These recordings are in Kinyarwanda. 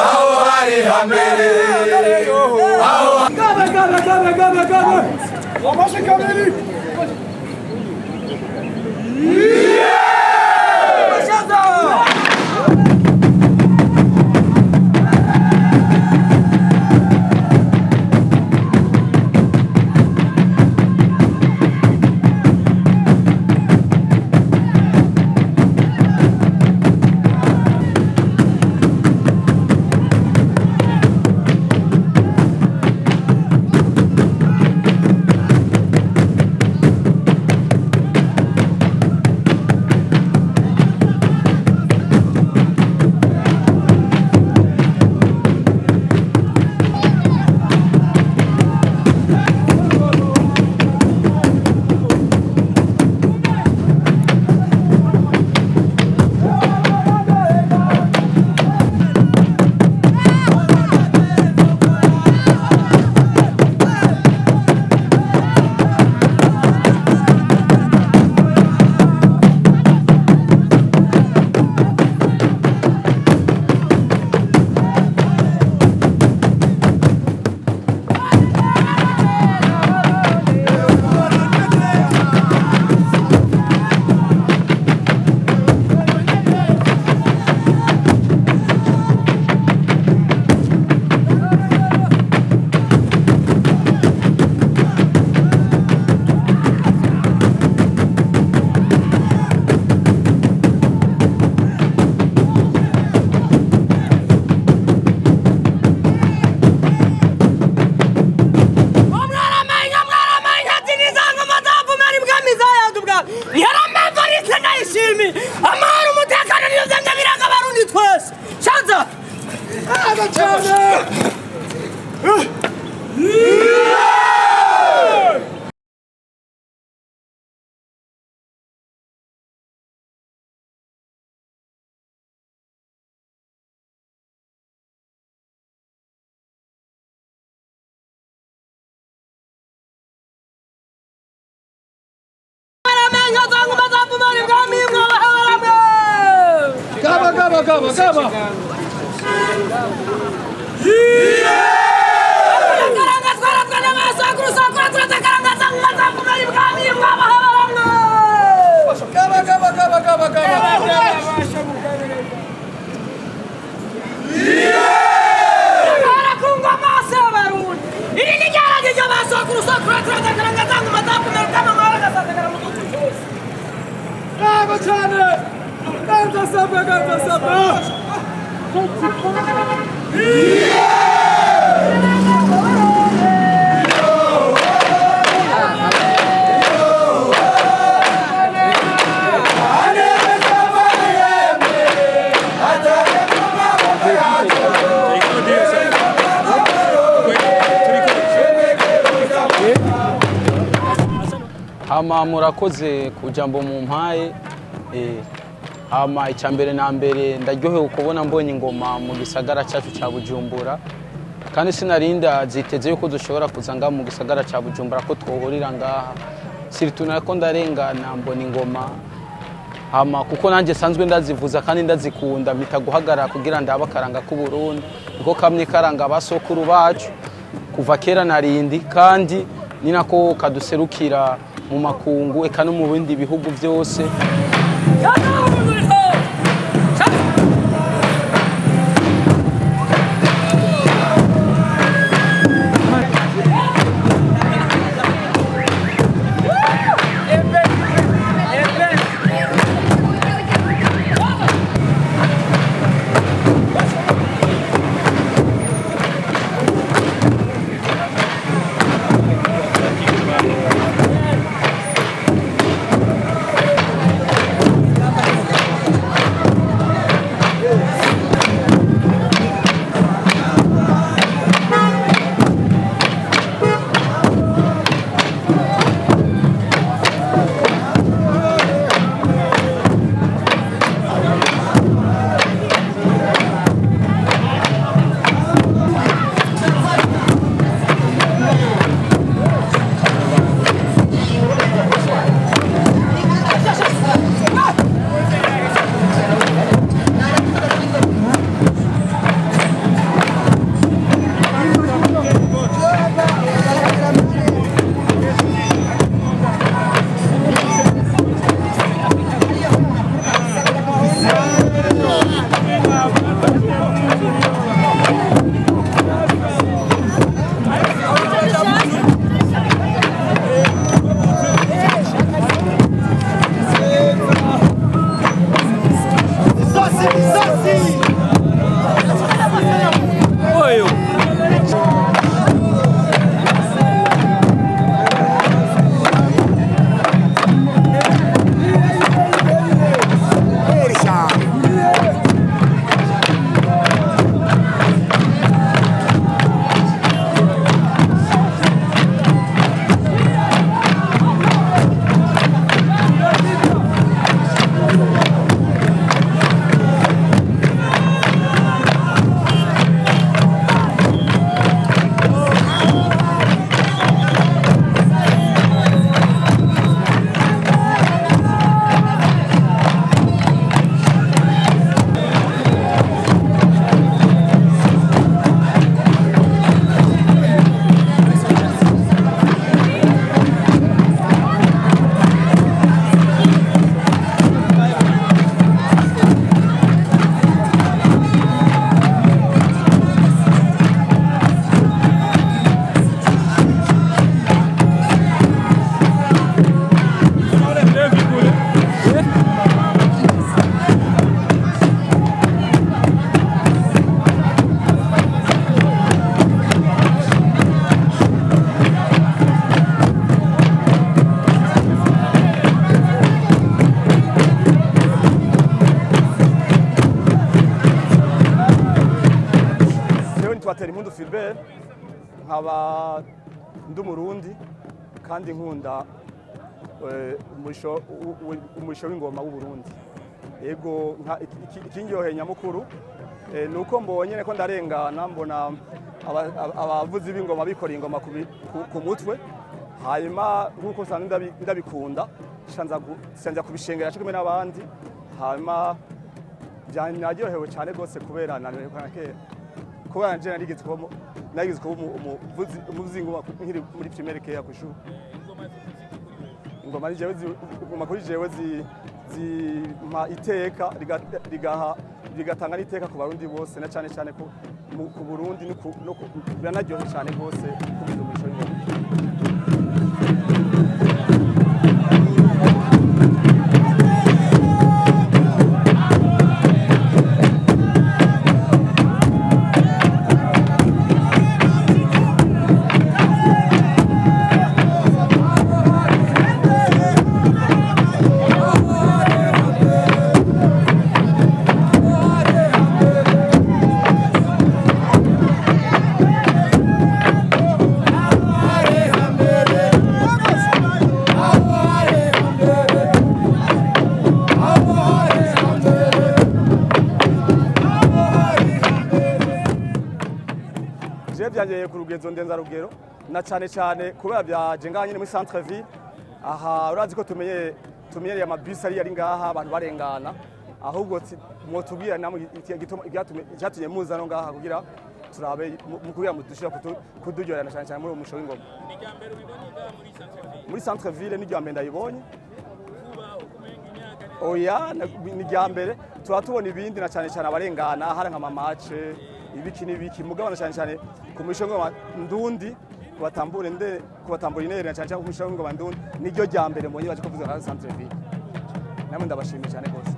aho hari hambere aho murakoze kujambo mu mpaye icyambere na mbere ndaryohewe kubona mbonye ingoma mu gisagara cyacu cya Bujumbura kandi sinarinda ziteze yuko dushobora kuzanga mu gisagara cya Bujumbura ko twohurira ngaha siritunara ko ndarengana mbona ingoma kuko nanjye sanzwe ndazivuza kandi ndazikunda mpita guhagarara kugira ndabakaranga ku Burundi niko kamye karanga abasokuru bacu kuva kera narindi kandi ni nako kaduserukira mu makungu eka no mu bindi bihugu byose. nitwa Terimpundu Philbert nkaba ndi Umurundi kandi nkunda umurisho w'ingoma w'Uburundi. Yego ikindyoheye nyamukuru nuko mbonye ko ndarengana mbona abavuzi b'ingoma bikora ingoma ku mutwe, hanyuma nkuko nsanzwe ndabikunda sanza kubishengera cyo n'abandi, hanyuma byanaryohewe cyane rwose kubera nanerekana kera kubera nje narigeze kuba umuvuzi w'ingoma nkiri muri primaire keya ku ishuri. Ingoma kuri jewe zimpa iteka rigatanga n'iteka ku Barundi bose na cyane cyane ku Burundi biranaryohe cyane rwose kubiza umurisho w'ingoma. Byageye ku rugezo ndenza rugero na cyane cyane kubera byaje nganye muri Centre-Ville. Aha urazi ko tumenyereye amabisi ari ngaha abantu barengana, ahubwo mwotubwira namwe icyatumye muza no ngaha kugira turabe kugira mudushira kuduryohera na cyane cyane muri umusho w'ingoma. Muri Centre-Ville ni ryambere ndayibonye. Oya ni ryambere tuba ibindi na cyane cyane abarengana hari nka mamace ibiki mugabana cyane cyane ku murisho w'ingoma ndundi kubatambura inere na cyane cyane ku murisho w'ingoma ndundi niryo ryambere mbonye baje kuvuza nka Centre-Ville. Namwe ndabashimiye cyane rwose.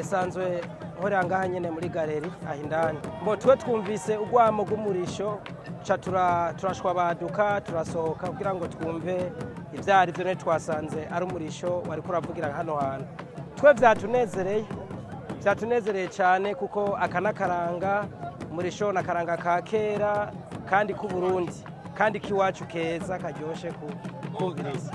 Sanzwe hora ngaha nyene muri galeri ahindani mbo twe twumvise ugwamo gumurisho cha turashwa baduka turasohoka kugira ngo twumve ivyari byo ne twasanze ari umurisho wari kuravugira hano hantu twe byatunezereye cyane kuko akanakaranga umurisho nakaranga ka kera kandi ku Burundi kandi kiwacu keza karyoshe kumviriza.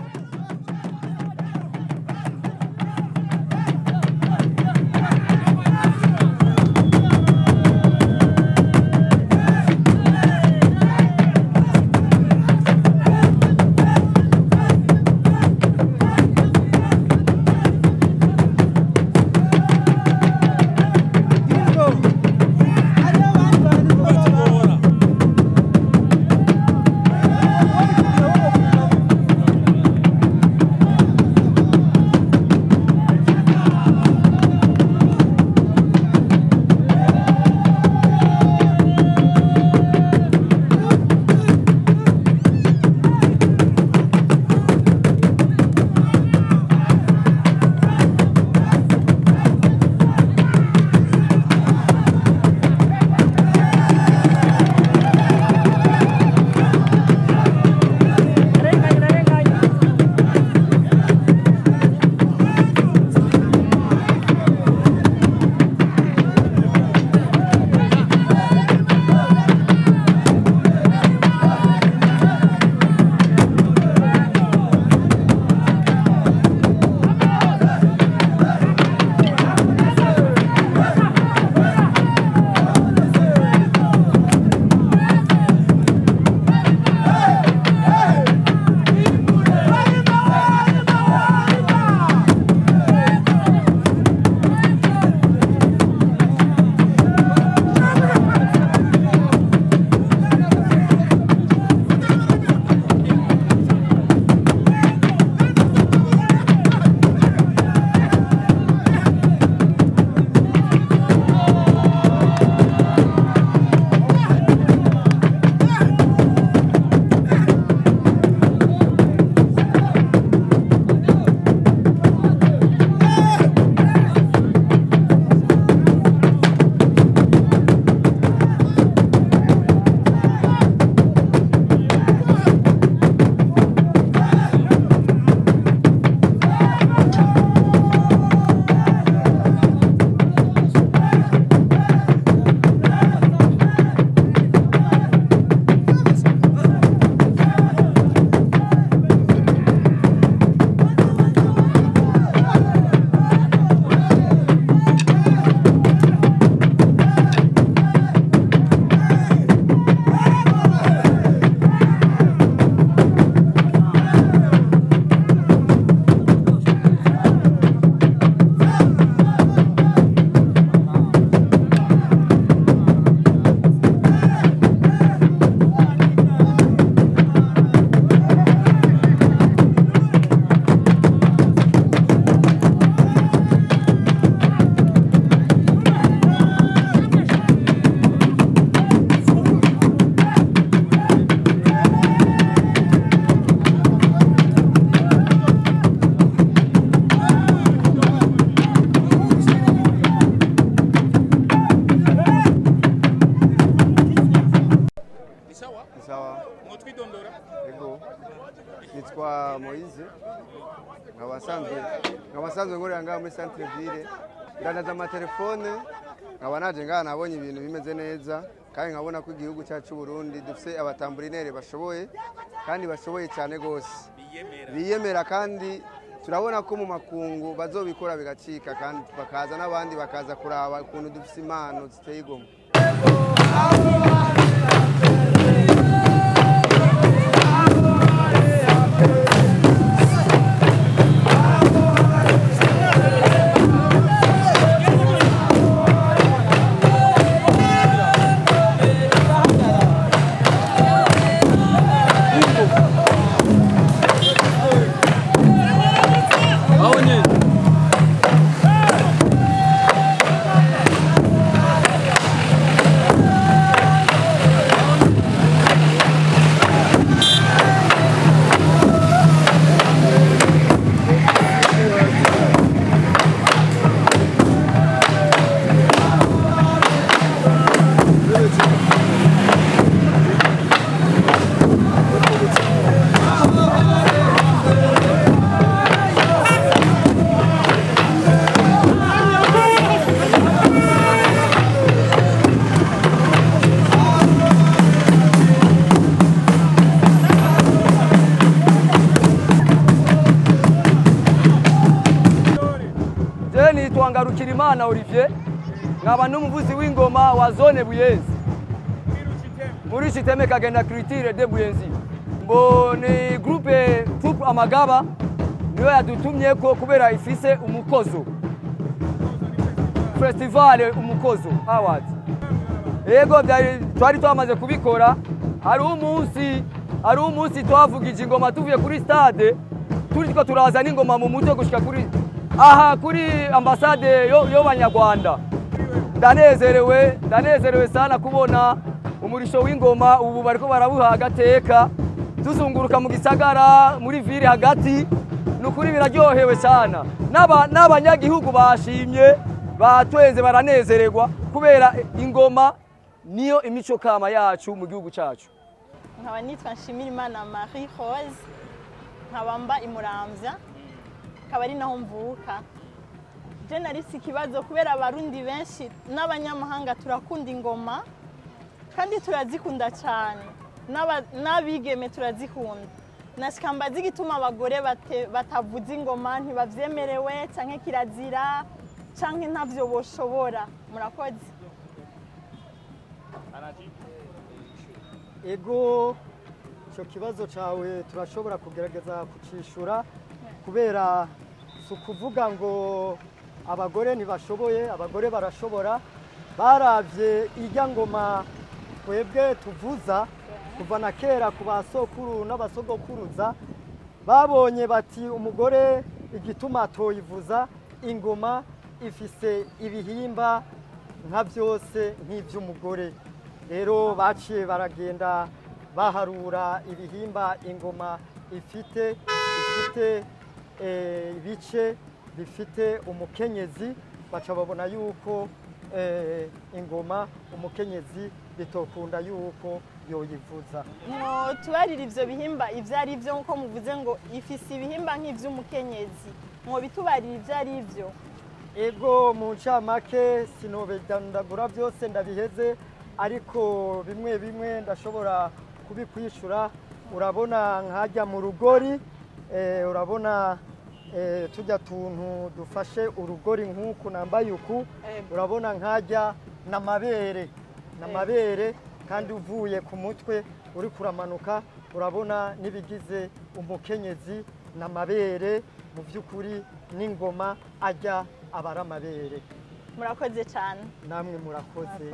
Sawa. Mwotwidondora? Ego. Nitwa Moise. Nkabasanzwe ngorera ngaha muri Centre-Ville. Ndandaza amatelefone. Nkaba naje ngaha nabonye ibintu bimeze neza. Kandi nkabona ko igihugu cyacu Burundi dufite abatamburinere bashoboye kandi bashoboye cyane gose. Biyemera kandi turabona ko mu makungu bazobikora bigacika kandi bakaza n'abandi bakaza kuraba ukuntu dufite impano ziteye igomwe. Twaganirije Olivier nkaba n'umuvuzi w'ingoma wa zone Buyenzi muri Chiteme kagenda culture de Buyenzi mbo ni groupe troupe amagaba niyo yadutumye ko kubera ifise umukozo festival umukozo award yego twari twamaze kubikora hari umunsi twavugije ingoma tuvuye kuri stade turiko turaza n'ingoma mu mutwe gushika kuri ambasade y'Abanyarwanda. Ndanezerewe sana kubona umurisho w'ingoma ubu bariko barabuha agateka tuzunguruka mu gisagara muri ville hagati nukuri biraryohewe sana n'abanyagihugu bashimye batwenze baranezererwa kubera ingoma niyo imico kama yacu mu gihugu cyacu. Nkaba nitwa Nshimirimana Marie Rose nkabamba imuramvya akaba ari naho mvuka. Je narisi ikibazo kubera abarundi benshi n'abanyamahanga turakunda ingoma kandi turazikunda cyane n'abigeme turazikunda. Nashikamba zigituma abagore batavuza ingoma ntibavyemerewe canke kirazira canke ntavyo boshobora. Murakoze. Ego cyo kibazo cawe turashobora kugerageza kucishura kubera sukuvuga ngo abagore ntibashoboye, abagore barashobora. Baravye irya ngoma twebwe tuvuza kuva na kera ku basokuru n'abasogokuruza, babonye bati umugore igituma toyivuza ingoma ifise ibihimba nka byose nk'ivy'umugore. Rero baciye baragenda baharura ibihimba ingoma ifite ibice bifite umukenyezi, baca babona yuko ingoma umukenyezi bitokunda yuko yoyivuza. No tubarira ivyo bihimba ivyo ari byo nko muvuze ngo ifise ibihimba nk'ivy'umukenyezi, mwo bitubarira ivyo ari byo. Ego mu ncamake sinobedandagura byose ndabiheze, ariko bimwe bimwe ndashobora kubikwishura. Urabona nkajya mu rugori, urabona tujya tuntu dufashe urugori nk'uku nambaye uku, urabona nkajya n'amabere kandi uvuye ku mutwe uri kuramanuka urabona nibigize umukenyezi n'amabere. Mu by'ukuri n'ingoma ajya abara amabere. Murakoze cyane. Namwe murakoze.